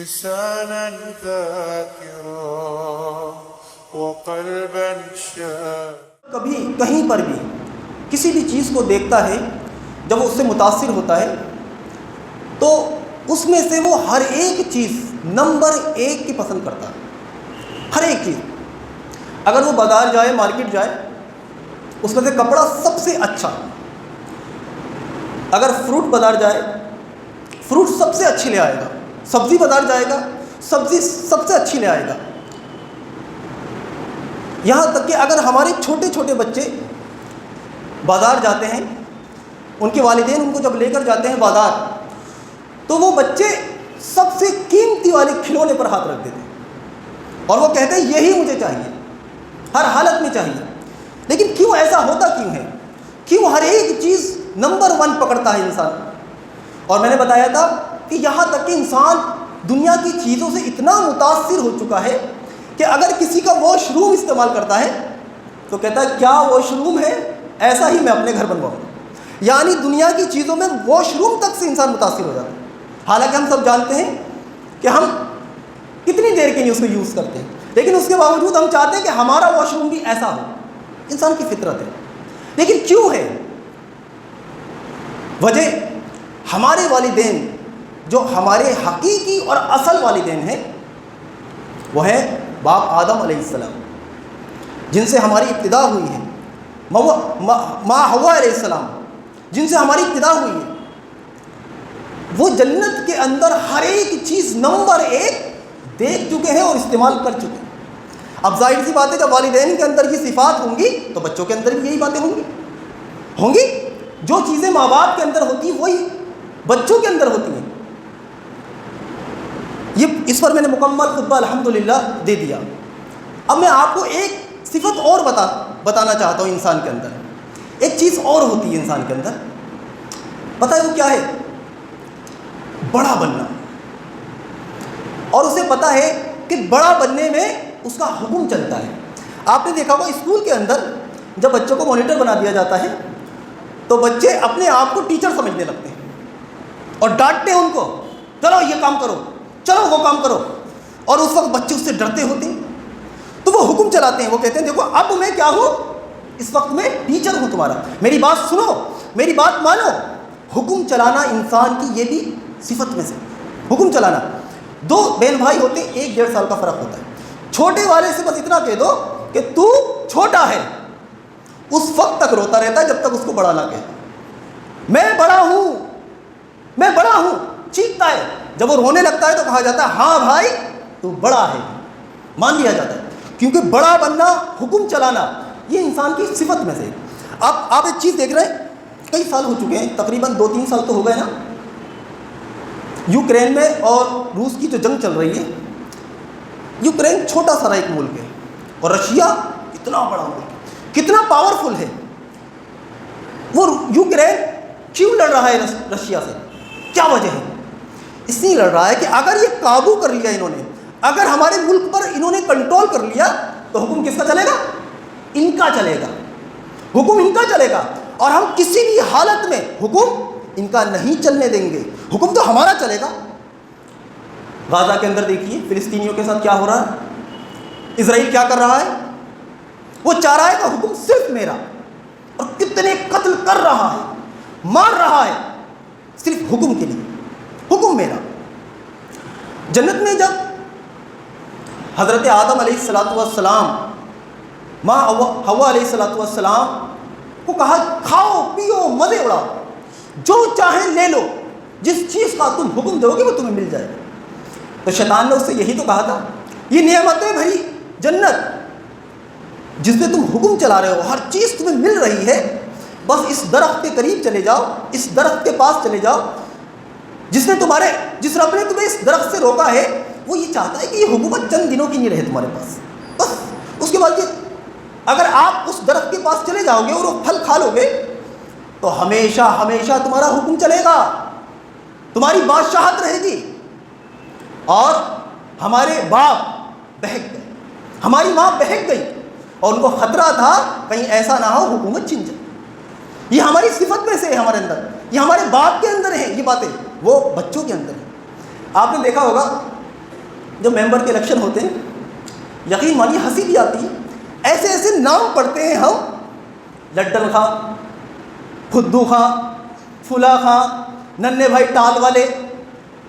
لسانا ذاكرا وقلبا شاكرا. کبھی کہیں پر بھی کسی بھی چیز کو دیکھتا ہے، جب وہ اس سے متاثر ہوتا ہے تو اس میں سے وہ ہر ایک چیز نمبر 1 کی پسند کرتا ہے. ہر ایک چیز. اگر وہ بازار جائے، مارکیٹ جائے، اس میں سے کپڑا سب سے اچھا. اگر فروٹ بازار جائے، فروٹ سب سے اچھی لے آئے گا. سبزی بازار جائے گا، سبزی سب سے اچھی لے آئے گا. یہاں تک کہ اگر ہمارے چھوٹے چھوٹے بچے بازار جاتے ہیں، ان کے والدین ان کو جب لے کر جاتے ہیں بازار، تو وہ بچے سب سے قیمتی والے کھلونے پر ہاتھ رکھ دیتے ہیں اور وہ کہتے ہیں یہی مجھے چاہیے، ہر حالت میں چاہیے. لیکن کیوں ایسا ہوتا کیوں ہے؟ کیوں ہر ایک چیز نمبر 1 پکڑتا ہے انسان؟ اور میں نے بتایا تھا کہ یہاں تک کہ انسان دنیا کی چیزوں سے اتنا متاثر ہو چکا ہے کہ اگر کسی کا واش روم استعمال کرتا ہے تو کہتا ہے کیا واش روم ہے، ایسا ہی میں اپنے گھر بنواؤں. یعنی دنیا کی چیزوں میں واش روم تک سے انسان متاثر ہو جاتا ہے. حالانکہ ہم سب جانتے ہیں کہ ہم کتنی دیر کے لیے اس کو یوز کرتے ہیں، لیکن اس کے باوجود ہم چاہتے ہیں کہ ہمارا واش روم بھی ایسا ہو. انسان کی فطرت ہے. لیکن کیوں ہے؟ وجہ ہمارے والدین جو ہمارے حقیقی اور اصل والدین ہیں وہ ہیں باپ آدم علیہ السلام، جن سے ہماری ابتدا ہوئی ہے، ماں حوا علیہ السلام جن سے ہماری ابتدا ہوئی ہے. وہ جنت کے اندر ہر ایک چیز نمبر 1 دیکھ چکے ہیں اور استعمال کر چکے ہیں. اب ظاہر سی بات ہے جب والدین کے اندر یہ صفات ہوں گی تو بچوں کے اندر بھی یہی باتیں ہوں گی. جو چیزیں ماں باپ کے اندر ہوتی ہیں وہی بچوں کے اندر ہوتی ہیں. یہ اس پر میں نے مکمل خطبہ الحمدللہ دے دیا. اب میں آپ کو ایک صفت اور بتانا چاہتا ہوں. انسان کے اندر ایک چیز اور ہوتی ہے انسان کے اندر، پتہ ہے وہ کیا ہے؟ بڑا بننا. اور اسے پتہ ہے کہ بڑا بننے میں اس کا حکم چلتا ہے. آپ نے دیکھا ہوگا اسکول کے اندر جب بچوں کو مانیٹر بنا دیا جاتا ہے تو بچے اپنے آپ کو ٹیچر سمجھنے لگتے ہیں اور ڈانٹتے ہیں ان کو، چلو یہ کام کرو، چلو وہ کام کرو. اور اس وقت بچے اس سے ڈرتے ہوتے ہیں تو وہ حکم چلاتے ہیں. وہ کہتے ہیں دیکھو اب میں کیا ہوں، اس وقت میں ٹیچر ہوں تمہارا، میری بات سنو، میری بات مانو. حکم چلانا انسان کی یہ بھی صفت میں سے حکم چلانا. 2 بہن بھائی ہوتے ہیں، 1-1.5 سال کا فرق ہوتا ہے. چھوٹے والے سے بس اتنا کہہ دو کہ تو چھوٹا ہے، اس وقت تک روتا رہتا ہے جب تک اس کو بڑا نہ کہے. میں بڑا ہوں، میں بڑا ہوں، چیختا ہے. جب وہ رونے لگتا ہے تو کہا جاتا ہے ہاں بھائی تو بڑا ہے، مان لیا جاتا ہے. کیونکہ بڑا بننا، حکم چلانا یہ انسان کی صفت میں سے. آپ ایک چیز دیکھ رہے ہیں، کئی سال ہو چکے ہیں، تقریباً 2-3 سال تو ہو گئے نا، یوکرین میں اور روس کی جو جنگ چل رہی ہے. یوکرین چھوٹا سا ایک ملک ہے اور رشیا اتنا بڑا ملک ہے، کتنا پاورفل ہے. وہ یوکرین کیوں لڑ رہا ہے رشیا سے؟ کیا وجہ ہے؟ اس لیے لڑ رہا ہے کہ اگر یہ قابو کر لیا انہوں نے، اگر ہمارے ملک پر انہوں نے کنٹرول کر لیا تو حکم کس کا چلے گا؟ ان کا چلے گا. حکم ان کا چلے گا اور ہم کسی بھی حالت میں حکم ان کا نہیں چلنے دیں گے. حکم تو ہمارا چلے گا. غزہ کے اندر دیکھیے فلسطینیوں کے ساتھ کیا ہو رہا ہے. اسرائیل کیا کر رہا ہے؟ وہ چاہ رہا ہے کہ حکم صرف میرا، اور کتنے قتل کر رہا ہے، مار رہا ہے صرف حکم کے لیے، حکم میرا. جنت میں جب حضرت آدم علیہ السلام ماں حوا علیہ السلام کو کہا کھاؤ پیو مزے اڑاؤ، جو چاہیں لے لو، جس چیز کا تم حکم دو گے وہ تمہیں مل جائے گا. تو شیطان نے اس سے یہی تو کہا تھا، یہ نعمتیں بھری جنت جس میں تم حکم چلا رہے ہو، ہر چیز تمہیں مل رہی ہے، بس اس درخت کے قریب چلے جاؤ، اس درخت کے پاس چلے جاؤ. جس رب نے تمہیں اس درخت سے روکا ہے وہ یہ چاہتا ہے کہ یہ حکومت چند دنوں کی نہیں رہے تمہارے پاس، بس اس کے بعد اگر آپ اس درخت کے پاس چلے جاؤ گے اور وہ پھل کھا لو گے تو ہمیشہ ہمیشہ تمہارا حکم چلے گا، تمہاری بادشاہت رہے گی. اور ہمارے باپ بہک گئے، ہماری ماں بہک گئی اور ان کو خطرہ تھا کہیں ایسا نہ ہو حکومت چھن جائے. یہ ہماری صفت میں سے ہے، ہمارے اندر، یہ ہمارے باپ کے اندر ہیں، یہ باتیں وہ بچوں کے اندر ہیں. آپ نے دیکھا ہوگا جب ممبر کے الیکشن ہوتے ہیں یقین مانیے ہنسی بھی آتی ہے، ایسے ایسے نام پڑھتے ہیں ہم، لڈن خاں، پھدو خاں، فلا خاں، ننے بھائی ٹال والے،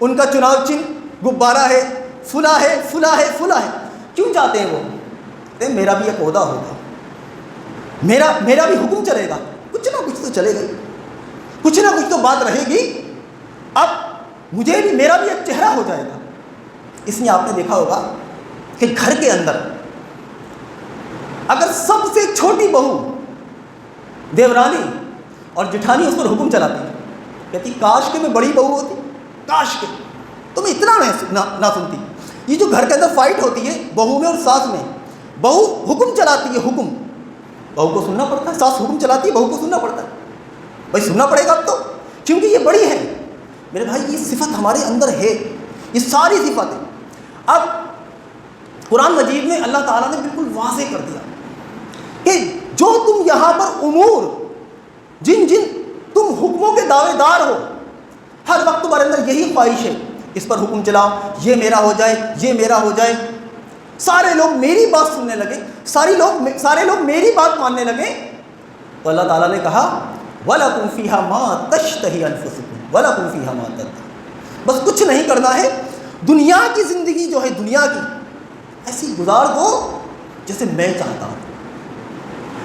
ان کا چناؤ چنھ غبارہ ہے، فلا ہے فلا ہے فلا ہے. کیوں چاہتے ہیں وہ؟ میرا بھی ایک عہدہ ہوگا، میرا بھی حکم چلے گا، کچھ نہ کچھ تو چلے گا، کچھ نہ کچھ تو بات رہے گی، اب مجھے بھی میرا بھی ایک چہرہ ہو جائے گا. اس لیے آپ نے دیکھا ہوگا کہ گھر کے اندر اگر سب سے چھوٹی بہو دیورانی اور جٹھانی اس پر حکم چلاتی، کہتی کاش کہ میں بڑی بہو ہوتی، کاش کہ تم اتنا نہ سنتی. یہ جو گھر کے اندر فائٹ ہوتی ہے بہو میں اور ساس میں، بہو حکم چلاتی ہے، حکم بہو کو سننا پڑتا ہے، ساس حکم چلاتی ہے بہو کو سننا پڑتا ہے. بھائی سننا پڑے گا اب تو، کیونکہ یہ بڑی ہے. میرے بھائی یہ صفت ہمارے اندر ہے، یہ ساری صفتیں. اب قرآن مجید میں اللہ تعالیٰ نے بالکل واضح کر دیا کہ جو تم یہاں پر امور، جن تم حکموں کے دعوے دار ہو، ہر وقت تمہارے اندر یہی خواہش ہے اس پر حکم چلاؤ، یہ میرا ہو جائے، یہ میرا ہو جائے، سارے لوگ میری بات سننے لگے، سارے لوگ میری بات ماننے لگے. تو اللہ تعالیٰ نے کہا وَلَكُمْ فِيهَا مَا تَشْتَهِي أَنفُسُكُمْ وَلَكُمْ فِيهَا مَا تَدَّعُونَ. بس کچھ نہیں کرنا ہے، دنیا کی زندگی جو ہے دنیا کی ایسی گزار دو جیسے میں چاہتا ہوں،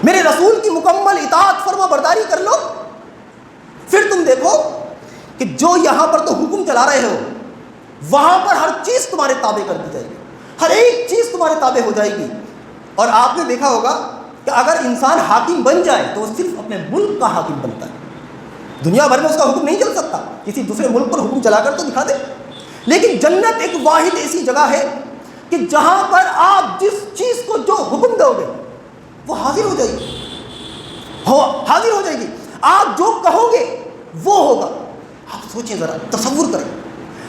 میرے رسول کی مکمل اطاعت فرما برداری کر لو. پھر تم دیکھو کہ جو یہاں پر تو حکم چلا رہے ہو وہاں پر ہر چیز تمہارے تابع کر دی جائے گی، ہر ایک چیز تمہارے تابع ہو جائے گی. اور آپ نے دیکھا ہوگا کہ اگر انسان حاکم بن جائے تو وہ صرف اپنے ملک کا حاکم بنتا ہے، دنیا بھر میں اس کا حکم نہیں چل سکتا، کسی دوسرے ملک پر حکم چلا کر تو دکھا دے. لیکن جنت ایک واحد ایسی جگہ ہے کہ جہاں پر آپ جس چیز کو جو حکم دو گے وہ حاضر ہو جائے گی، حاضر ہو جائے گی. آپ جو کہو گے وہ ہوگا. آپ سوچیں ذرا، تصور کریں،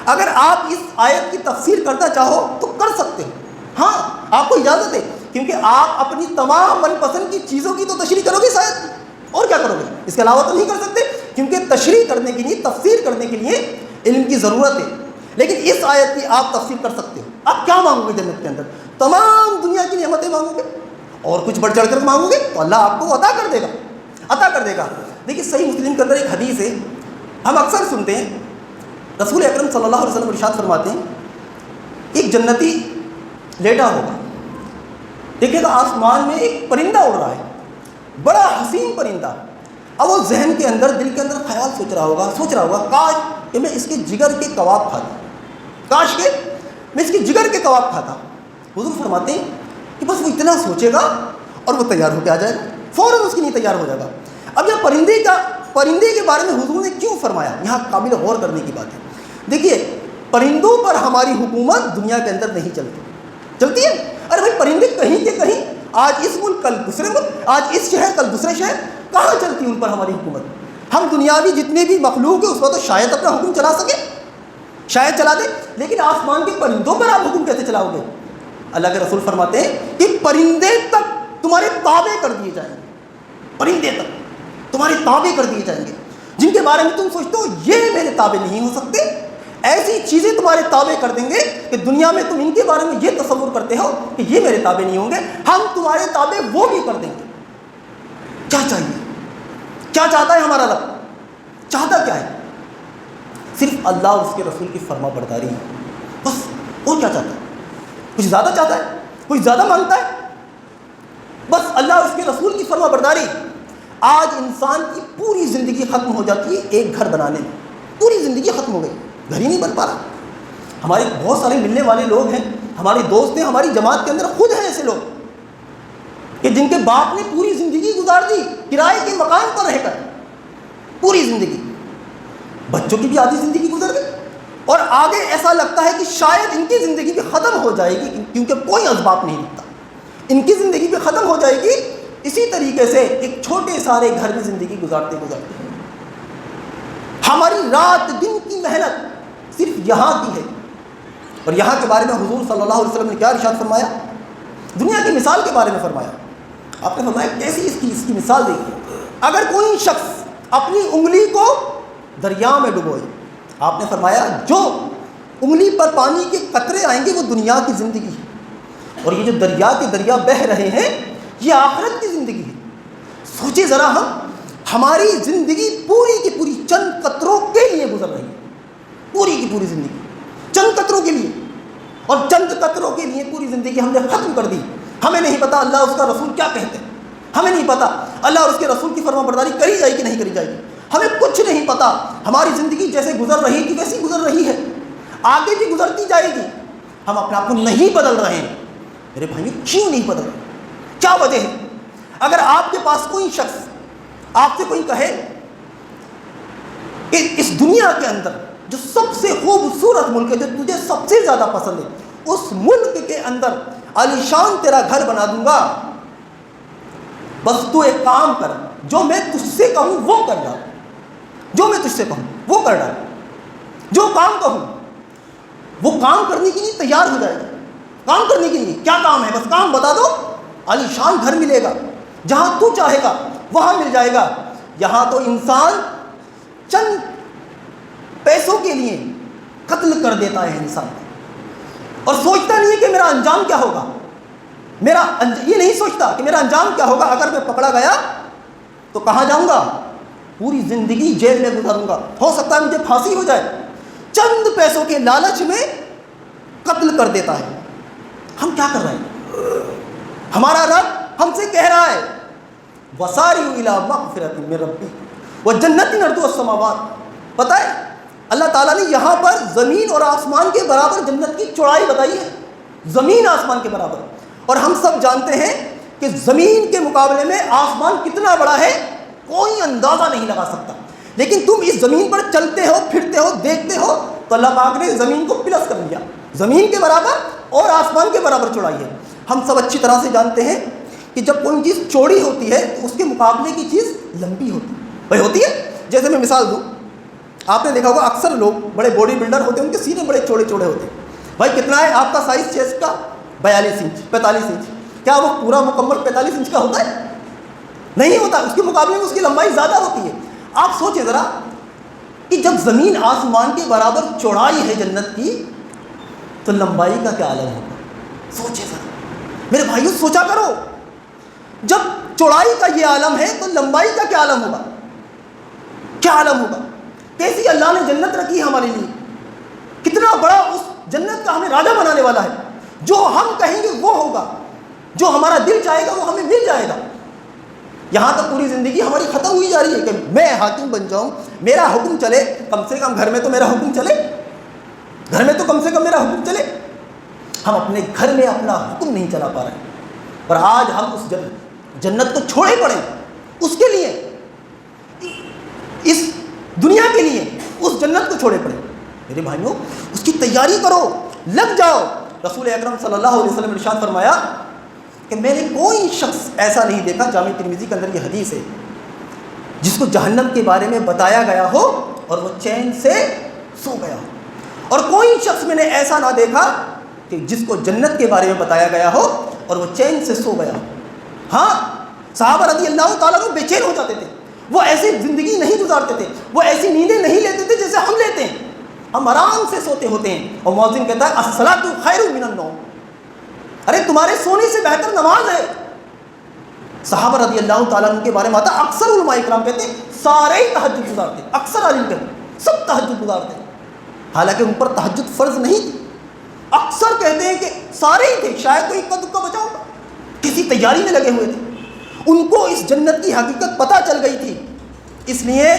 اگر آپ اس آیت کی تفسیر کرنا چاہو تو کر سکتے ہو، ہاں آپ کو اجازت ہے، کیونکہ آپ اپنی تمام من پسند کی چیزوں کی تو تشریح کرو گے شاید، اور کیا کرو گے، اس کے علاوہ تو نہیں کر سکتے، کیونکہ تشریح کرنے کے لیے، تفسیر کرنے کے لیے علم کی ضرورت ہے. لیکن اس آیت کی آپ تفسیر کر سکتے ہو. آپ کیا مانگو گے جنت کے اندر؟ تمام دنیا کی نعمتیں مانگو گے اور کچھ بڑھ چڑھ کر مانگو گے تو اللہ آپ کو عطا کر دے گا، عطا کر دے گا. دیکھیے صحیح مسلم کے اندر ایک حدیث ہے، ہم اکثر سنتے ہیں، رسول اکرم صلی اللہ علیہ وسلم ارشاد فرماتے ہیں ایک جنتی لیٹا ہوگا، دیکھے گا آسمان میں ایک پرندہ اڑ رہا ہے، بڑا حسین پرندہ. اب وہ ذہن کے اندر، دل کے اندر خیال سوچ رہا ہوگا کاش کہ میں اس کے جگر کے کباب کھاتا، کاش کہ میں اس کے جگر کے کباب کھاتا. حضور فرماتے ہیں کہ بس وہ اتنا سوچے گا اور وہ تیار ہو کے آ جائے گا، فوراً اس کے لیے تیار ہو جائے گا. اب یہ پرندے کے بارے میں حضور نے کیوں فرمایا، یہاں قابل غور کرنے کی بات ہے. دیکھیے پرندوں پر ہماری حکومت دنیا کے اندر نہیں چلتی ہے. ارے بھائی پرندے کہیں کے کہیں، آج اس ملک کل دوسرے ملک، آج اس شہر کل دوسرے شہر، کہاں چلتی ان پر ہماری حکومت؟ ہم دنیاوی جتنے بھی مخلوق ہیں اس پر تو شاید اپنا حکم چلا سکے، شاید چلا دے، لیکن آسمان کے پرندوں پر آپ حکم کیسے چلاؤ گے؟ اللہ کے رسول فرماتے ہیں کہ پرندے تک تمہارے تابع کر دیے جائیں گے، پرندے تک تمہارے تابع کر دیے جائیں گے، جن کے بارے میں تم سوچتے ہو یہ میرے تابع نہیں ہو سکتے، ایسی چیزیں تمہارے تابع کر دیں گے کہ دنیا میں تم ان کے بارے میں یہ تصور کرتے ہو کہ یہ میرے تابع نہیں ہوں گے، ہم تمہارے تابع وہ بھی کر دیں گے. کیا چاہیے؟ کیا چاہتا ہے ہمارا رب؟ چاہتا کیا ہے؟ صرف اللہ اور اس کے رسول کی فرما برداری ہے، بس. اور کیا چاہتا ہے؟ کچھ زیادہ چاہتا ہے؟ کچھ زیادہ مانگتا ہے؟ بس اللہ اور اس کے رسول کی فرما برداری. آج انسان کی پوری زندگی ختم ہو جاتی ہے ایک گھر بنانے میں، پوری زندگی ختم ہو گئی، گھر ہی نہیں بن پا رہا. ہمارے بہت سارے ملنے والے لوگ ہیں، ہمارے دوست ہیں، ہماری جماعت کے اندر خود ہیں ایسے لوگ کہ جن کے باپ نے پوری زندگی گزار دی کرائے کے مکان پر رہ کر، پوری زندگی، بچوں کی بھی آدھی زندگی گزر گئی، اور آگے ایسا لگتا ہے کہ شاید ان کی زندگی بھی ختم ہو جائے گی، کیونکہ کوئی اسباب نہیں دکھتا، ان کی زندگی بھی ختم ہو جائے گی. اسی طریقے سے ایک چھوٹے سارے گھر میں زندگی گزارتے ہماری رات دن کی محنت صرف یہاں کی ہے. اور یہاں کے بارے میں حضور صلی اللہ علیہ وسلم نے کیا ارشاد فرمایا؟ دنیا کی مثال کے بارے میں فرمایا. آپ نے فرمایا کیسی اس کی مثال دیکھیے. اگر کوئی شخص اپنی انگلی کو دریا میں ڈبوئے، آپ نے فرمایا جو انگلی پر پانی کے قطرے آئیں گے وہ دنیا کی زندگی ہے، اور یہ جو دریا کے دریا بہہ رہے ہیں یہ آخرت کی زندگی ہے۔ سوچے ذرا ہماری زندگی پوری کی پوری چند قطروں کے لیے گزر رہی ہے، پوری کی پوری زندگی چند قطروں کے لیے، اور چند قطروں کے لیے پوری زندگی ہم نے ختم کر دی۔ ہمیں نہیں پتا اللہ اس کا رسول کیا کہتے ہیں، ہمیں نہیں پتا اللہ اور اس کے رسول کی فرما برداری کری جائے کہ نہیں کری جائے گی، ہمیں کچھ نہیں پتا۔ ہماری زندگی جیسے گزر رہی تھی ویسی گزر رہی ہے، آگے بھی گزرتی جائے گی۔ ہم اپنے آپ کو نہیں بدل رہے ہیں۔ میرے بھائیو کیوں نہیں بدل رہے؟ کیا وجہ ہے؟ اگر آپ کے پاس کوئی شخص آپ سے کوئی کہے کہ اس دنیا کے اندر جو سب سے خوبصورت ملک ہے، جو تجھے سب سے زیادہ پسند ہے، اس ملک کے اندر عالی شان تیرا گھر بنا دوں گا، بس تو ایک کام کر، جو میں تجھ سے کہوں وہ کر ڈال، جو میں تجھ سے کہوں وہ کر ڈال، جو کام کہوں وہ کام کرنے کے لیے تیار ہو جائے گا۔ کام کرنے کے لیے کیا کام ہے؟ بس کام بتا دو، عالی شان گھر ملے گا، جہاں تو چاہے گا وہاں مل جائے گا۔ یہاں تو انسان چند پیسوں کے لیے قتل کر دیتا ہے انسان، اور سوچتا نہیں ہے کہ میرا انجام کیا ہوگا، یہ نہیں سوچتا کہ میرا انجام کیا ہوگا، اگر میں پکڑا گیا تو کہاں جاؤں گا؟ پوری زندگی جیل میں گزاروں گا، ہو سکتا ہے مجھے پھانسی ہو جائے۔ چند پیسوں کے لالچ میں قتل کر دیتا ہے۔ ہم کیا کر رہے ہیں؟ ہمارا رب ہم سے کہہ رہا ہے وَسَارِعُوا إِلَىٰ مَغْفِرَةٍ مِّن رَبِّكُمْ وَجَنَّةٍ عَرْضُهَا السَّمَاوَاتُ۔ پتہ ہے اللہ تعالیٰ نے یہاں پر زمین اور آسمان کے برابر جنت کی چوڑائی بتائی ہے، زمین آسمان کے برابر، اور ہم سب جانتے ہیں کہ زمین کے مقابلے میں آسمان کتنا بڑا ہے کوئی اندازہ نہیں لگا سکتا۔ لیکن تم اس زمین پر چلتے ہو، پھرتے ہو، دیکھتے ہو تو اللہ پاک نے زمین کو پلس کر دیا، زمین کے برابر اور آسمان کے برابر چوڑائی ہے۔ ہم سب اچھی طرح سے جانتے ہیں کہ جب کوئی چیز چوڑی ہوتی ہے تو اس کے مقابلے کی چیز لمبی ہوتی ہے، بھائی ہوتی ہے۔ جیسے میں مثال دوں، آپ نے دیکھا ہوگا اکثر لوگ بڑے باڈی بلڈر ہوتے ہیں، ان کے سینے بڑے چوڑے چوڑے ہوتے ہیں۔ بھائی کتنا ہے آپ کا سائز چیسٹ کا؟ 42 انچ، 45 انچ۔ کیا وہ پورا مکمل 45 انچ کا ہوتا ہے؟ نہیں ہوتا، اس کے مقابلے میں اس کی لمبائی زیادہ ہوتی ہے۔ آپ سوچیں ذرا کہ جب زمین آسمان کے برابر چوڑائی ہے جنت کی تو لمبائی کا کیا عالم ہوگا؟ سوچیں ذرا میرے بھائیو، سوچا کرو، جب چوڑائی کا یہ عالم ہے تو لمبائی کا کیا عالم ہوگا؟ کیا عالم ہوگا؟ کیسی اللہ نے جنت رکھی ہے ہمارے لیے، کتنا بڑا اس جنت کا ہمیں راجہ بنانے والا ہے۔ جو ہم کہیں گے وہ ہوگا، جو ہمارا دل چاہے گا وہ ہمیں مل جائے گا۔ یہاں تک پوری زندگی ہماری ختم ہوئی جا رہی ہے کہ میں حاکم بن جاؤں، میرا حکم چلے، کم سے کم گھر میں تو میرا حکم چلے، گھر میں تو کم سے کم میرا حکم چلے۔ ہم اپنے گھر میں اپنا حکم نہیں چلا پا رہے ہیں، اور آج ہم اس جنت کو چھوڑے پڑے اس کے لیے، اس دنیا کے لیے اس جنت کو چھوڑے پڑے۔ میرے بھائیوں اس کی تیاری کرو، لگ جاؤ۔ رسول اکرم صلی اللہ علیہ وسلم نے ارشاد فرمایا کہ میں نے کوئی شخص ایسا نہیں دیکھا، جامع ترمذی کے اندر یہ حدیث ہے، جس کو جہنم کے بارے میں بتایا گیا ہو اور وہ چین سے سو گیا ہو، اور کوئی شخص میں نے ایسا نہ دیکھا کہ جس کو جنت کے بارے میں بتایا گیا ہو اور وہ چین سے سو گیا ہو۔ ہاں صحابہ رضی اللہ تعالیٰ کو بے چین ہو جاتے تھے، وہ ایسی زندگی نہیں گزارتے تھے، وہ ایسی نیندیں نہیں لیتے تھے جیسے ہم لیتے ہیں، ہم آرام سے سوتے ہوتے ہیں۔ اور مؤذن کہتا ہے الصلاۃ خیر من النوم، ارے تمہارے سونے سے بہتر نماز ہے۔ صحابہ رضی اللہ تعالیٰ عنہ کے بارے میں آتا، اکثر علماء کرام کہتے ہیں سارے ہی تہجد گزارتے، اکثر عالم کہتے ہیں سب تہجد گزارتے، حالانکہ ان پر تہجد فرض نہیں تھی۔ اکثر کہتے ہیں کہ سارے ہی تھے، شاید کوئی اکا دکا بچا ہوگا، کسی تیاری میں لگے ہوئے تھے۔ ان کو اس جنت کی حقیقت پتہ چل گئی تھی، اس لیے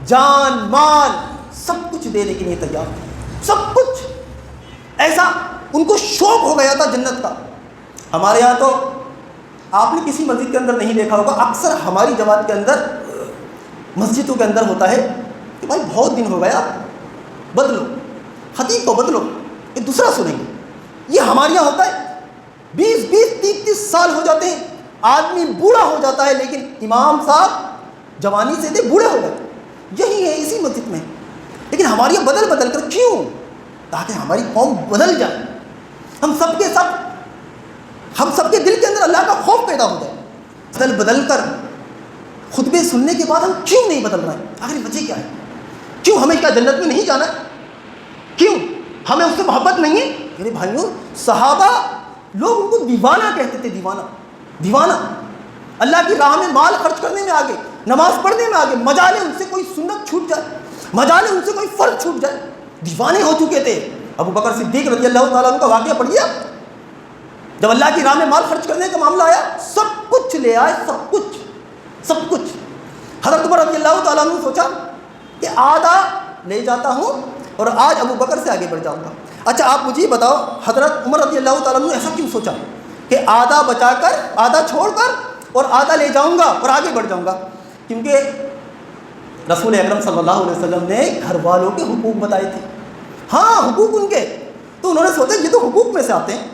جان مال سب کچھ دینے کے لیے تیار تھے، سب کچھ ایسا ان کو شوق ہو گیا تھا جنت کا۔ ہمارے یہاں تو آپ نے کسی مسجد کے اندر نہیں دیکھا ہوگا، اکثر ہماری جماعت کے اندر مسجدوں کے اندر ہوتا ہے کہ بھائی بہت دن ہو گیا، بدلو خطیب کو، بدلو ایک دوسرا سنیں گے۔ یہ ہمارے یہاں ہوتا ہے، 20 30 سال ہو جاتے ہیں، آدمی بوڑھا ہو جاتا ہے، لیکن امام صاحب جوانی سے تھے بوڑھے ہو گئے۔ یہی ہے اسی مسجد میں، لیکن ہماری یہ بدل بدل کر کیوں؟ تاکہ ہماری قوم بدل جائے، ہم سب کے دل کے اندر اللہ کا خوف پیدا ہو جائے۔ بدل بدل کر خطبے سننے کے بعد ہم کیوں نہیں بدل رہے ہیں؟ آخر وجہ کیا ہے؟ کیوں ہمیں کیا جنت میں نہیں جانا ہے؟ کیوں ہمیں اس سے محبت نہیں ہے؟ میرے بھائیوں صحابہ لوگ ان کو دیوانہ کہتے تھے، دیوانہ دیوانہ، اللہ کی راہ میں مال خرچ کرنے میں آگے، نماز پڑھنے میں آگے، مجالے ان سے کوئی سنت چھوٹ جائے، مجالے ان سے کوئی فرض چھوٹ جائے، دیوانے ہو چکے تھے۔ ابو بکر صدیق رضی اللہ تعالیٰ عنہ کا واقعہ پڑھیے، جب اللہ کی راہ میں مال خرچ کرنے کا معاملہ آیا سب کچھ لے آئے، سب کچھ سب کچھ۔ حضرت عمر رضی اللہ تعالیٰ عنہ نے سوچا کہ آدھا لے جاتا ہوں اور آج ابو بکر سے آگے بڑھ جاؤں گا۔ اچھا آپ مجھے بتاؤ حضرت عمر رضی اللہ تعالیٰ عنہ نے ایسا کیوں سوچا کہ آدھا بچا کر، آدھا چھوڑ کر اور آدھا لے جاؤں گا اور آگے بڑھ جاؤں گا؟ کیونکہ رسول اکرم صلی اللہ علیہ وسلم نے گھر والوں کے حقوق بتائے تھے، ہاں حقوق ان کے، تو انہوں نے سوچا یہ تو حقوق میں سے آتے ہیں،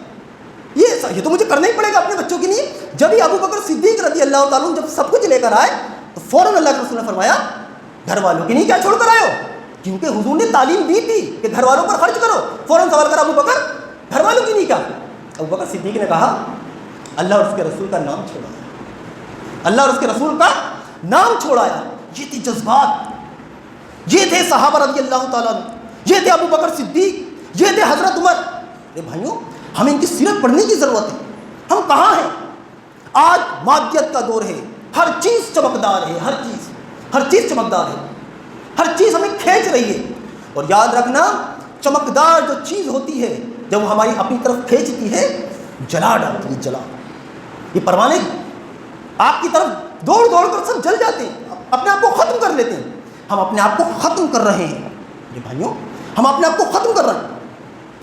یہ تو مجھے کرنا ہی پڑے گا اپنے بچوں کے لیے۔ جب ہی ابو بکر صدیق رضی اللہ تعالیٰ عنہ جب سب کچھ لے کر آئے تو فوراً اللہ کے رسول نے فرمایا گھر والوں کے لیے کیا چھوڑ کر آئے ہو؟ کیونکہ حضور نے تعلیم دی تھی کہ گھر والوں پر خرچ کرو۔ فوراً سوال کرا ابو بکر گھر والوں کی نہیں کیا؟ ابو بکر صدیق نے کہا اللہ اور اس کے رسول کا نام چھوڑایا، اللہ اور اس کے رسول کا نام چھوڑایا۔ یہ تھی جذبات، یہ تھے صحابہ رضی اللہ تعالیٰ عنہ، یہ تھے ابو بکر صدیق، یہ تھے حضرت عمر۔ اے بھائیوں ہمیں ان کی سیرت پڑھنے کی ضرورت ہے۔ ہم کہاں ہیں؟ آج مادیت کا دور ہے، ہر چیز چمکدار ہے، ہر چیز چمکدار ہے، ہر چیز ہمیں کھینچ رہی ہے۔ اور یاد رکھنا چمکدار جو چیز ہوتی ہے جب وہ ہماری اپنی طرف کھینچتی ہے جلا ڈالتی ہے، جلا۔ یہ پروانے آپ کی طرف دوڑ دوڑ کر سب جل جاتے ہیں، اپنے آپ کو ختم کر لیتے ہیں۔ ہم اپنے آپ کو ختم کر رہے ہیں یہ بھائیوں، ہم اپنے آپ کو ختم کر رہے ہیں۔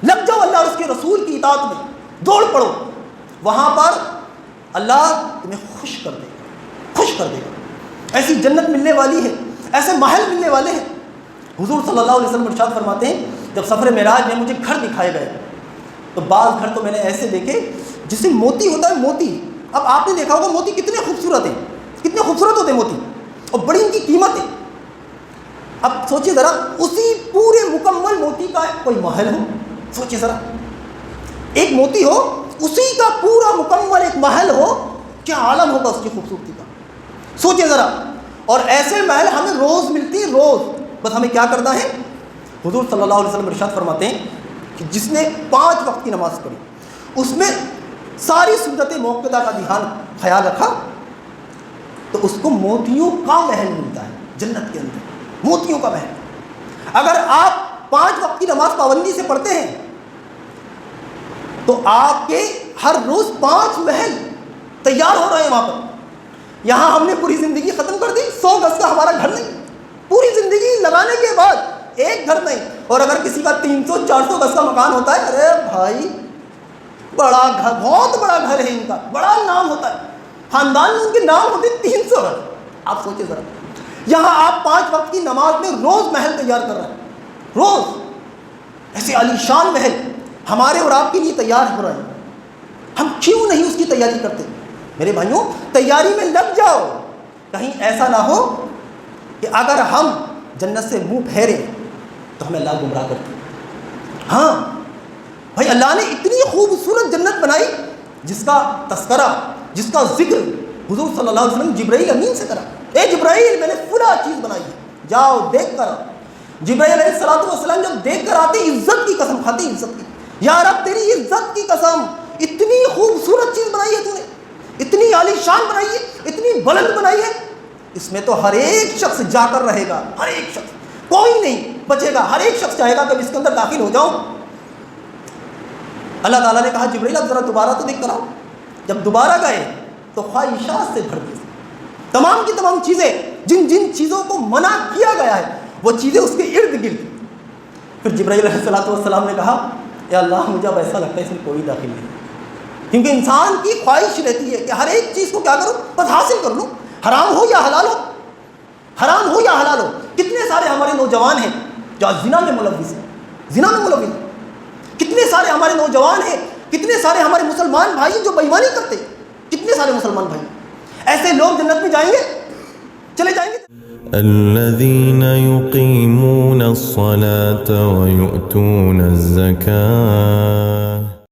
لگ جاؤ اللہ اور اس کے رسول کی اطاعت میں، دوڑ پڑو، وہاں پر اللہ تمہیں خوش کر دے گا، خوش کر دے گا۔ ایسی جنت ملنے والی ہے، ایسے محل ملنے والے ہیں۔ حضور صلی اللہ علیہ وسلم ارشاد فرماتے ہیں جب سفر معراج میں مجھے گھر دکھائے گئے تو بعض گھر تو میں نے ایسے دیکھے جس سے موتی ہوتا ہے، موتی۔ اب آپ نے دیکھا ہوگا موتی کتنے خوبصورت ہیں، کتنے خوبصورت ہوتے ہیں موتی، اور بڑی ان کی قیمت ہے۔ اب سوچیں ذرا اسی پورے مکمل موتی کا کوئی محل ہو، سوچیں ذرا ایک موتی ہو اسی کا پورا مکمل ایک محل ہو، کیا عالم ہوگا اس کی خوبصورتی کا، سوچیں ذرا۔ اور ایسے محل ہمیں روز ملتی ہے، روز، بس ہمیں کیا کرنا ہے؟ حضور صلی اللہ علیہ وسلم ارشاد فرماتے ہیں کہ جس نے 5 وقت کی نماز پڑھی، اس میں ساری سنت موقدہ کا دھیان خیال رکھا، تو اس کو موتیوں کا محل ملتا ہے جنت کے اندر، موتیوں کا محل۔ اگر آپ 5 وقت کی نماز پابندی سے پڑھتے ہیں تو آپ کے ہر روز 5 محل تیار ہو رہے ہیں وہاں پر۔ یہاں ہم نے پوری زندگی ختم کر دی، 100 گز کا ہمارا گھر نہیں، پوری زندگی لگانے کے بعد ایک گھر نہیں۔ اور اگر کسی کا 300-400 گز کا مکان ہوتا ہے، ارے بھائی بڑا گھر، بہت بڑا گھر ہے ان کا، بڑا نام ہوتا ہے، خاندان میں ان کے نام ہوتے 300 گز۔ آپ سوچیں ذرا، یہاں آپ 5 وقت کی نماز میں روز محل تیار کر رہے ہیں، روز ایسے عالی شان محل ہمارے اور آپ کے لیے تیار ہو رہے ہیں۔ ہم کیوں نہیں اس کی تیاری کرتے؟ میرے بھائیوں تیاری میں لگ جاؤ، کہیں ایسا نہ ہو کہ اگر ہم جنت سے منہ پھیریں تو ہمیں اللہ گمراہ کرتے۔ ہاں بھائی اللہ نے اتنی خوبصورت جنت بنائی جس کا تذکرہ، جس کا ذکر حضور صلی اللہ علیہ وسلم جبرائیل امین سے کرا۔ اے جبرائیل میں نے فلاں چیز بنائی ہے، جاؤ دیکھ کر۔ جبرائیل علیہ الصلوۃ والسلام جب دیکھ کر آتے عزت کی قسم کھاتے، عزت کی، یا رب تیری عزت کی قسم اتنی خوبصورت چیز بنائی ہے تو نے، اتنی عالی شان بنائی ہے، اتنی بلند بنائی ہے، اس میں تو ہر ایک شخص جا کر رہے گا، ہر ایک شخص، کوئی نہیں بچے گا، ہر ایک شخص چاہے گا کہ اس کے اندر داخل ہو جاؤں۔ اللہ تعالیٰ نے کہا جبرائیل اب ذرا دوبارہ تو دیکھ کر آؤ۔ جب دوبارہ گئے تو خواہشات سے بھر گئے، تمام کی تمام چیزیں، جن جن چیزوں کو منع کیا گیا ہے وہ چیزیں اس کے ارد گرد۔ پھر جبرائیل علیہ السلام نے کہا اے اللہ مجھے اب ایسا لگتا ہے اس میں کوئی داخل نہیں، کیونکہ انسان کی خواہش رہتی ہے کہ ہر ایک چیز کو کیا کروں، بس حاصل کر لوں، حرام ہو یا حلال ہو، حرام ہو یا حلال ہو۔ کتنے سارے ہمارے نوجوان ہیں جو زنا میں ملوث ہیں، زنا میں ملوث ہیں، کتنے سارے ہمارے نوجوان ہیں، کتنے سارے ہمارے مسلمان بھائی جو بےایمانی کرتے، کتنے سارے مسلمان بھائی۔ ایسے لوگ جنت میں جائیں گے، چلے جائیں گے۔ الذين يقيمون الصلاة ويؤتون الزكاة